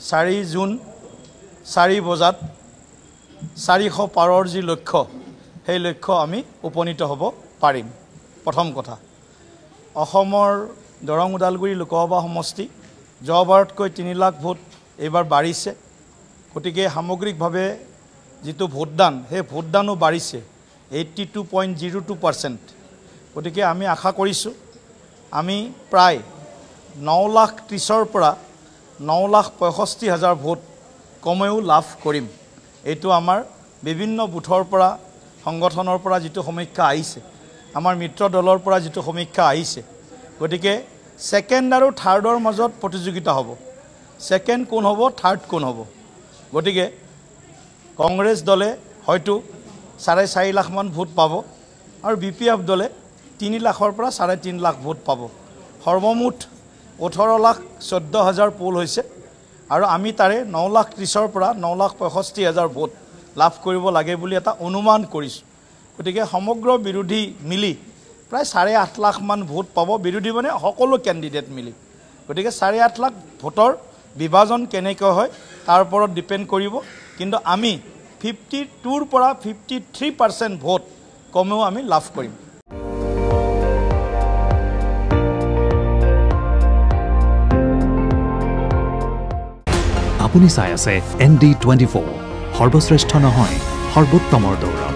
4 June 4 বজাত 400 পাৰৰ যি লক্ষ্য সেই লক্ষ্য আমি উপনীত হ'ব পাৰিম। প্ৰথম কথা, অসমৰ দৰং ওদালগুৰি লোকসভা সমষ্টি যোৱাবাৰতকৈ 3 লাখ ভোট এইবাৰ বাঢ়িছে। গতিকে সামগ্ৰিকভাৱে যিটো ভোটদান সেই ভোটদানো বাঢ়িছে 82.02%। গতিকে আমি আশা কৰিছোঁ আমি প্ৰায় 9,30,000 পৰা 9,65,000 ভোট কমেও লাভ কৰিম। এইটো আমাৰ বিভিন্ন বুথৰ পৰা সংগঠনৰ পৰা যিটো সমীক্ষা আহিছে, আমাৰ মিত্ৰ দলৰ পৰা যিটো সমীক্ষা আহিছে। গতিকে ছেকেণ্ড আৰু থাৰ্ডৰ মাজত প্ৰতিযোগিতা হ'ব। ছেকেণ্ড কোন হ'ব, থাৰ্ড কোন হ'ব। গতিকে কংগ্ৰেছ দলে হয়তো 4.5 লাখ মান ভোট পাব আৰু BPF দলে 3 লাখৰ পৰা 3.5 লাখ ভোট পাব। সৰ্বমুঠ 18,14,000 পোল হৈছে আৰু আমি তাৰে 9,30,000 পৰা 9,65,000 ভোট লাভ কৰিব লাগে বুলি এটা অনুমান কৰিছোঁ। গতিকে সমগ্ৰ বিৰোধী মিলি প্ৰায় 8.5 লাখ মান ভোট পাব, বিৰোধী মানে সকলো কেণ্ডিডেট মিলি। গতিকে 8.5 লাখ ভোটৰ বিভাজন কেনেকৈ হয় তাৰ ওপৰত ডিপেণ্ড কৰিব। কিন্তু আমি 52ৰ পৰা 53% ভোট কমেও আমি লাভ কৰিম। আপুনি চাই আছে ND24, সৰ্বশ্ৰেষ্ঠ নহয় সৰ্বোত্তমৰ দৌৰ।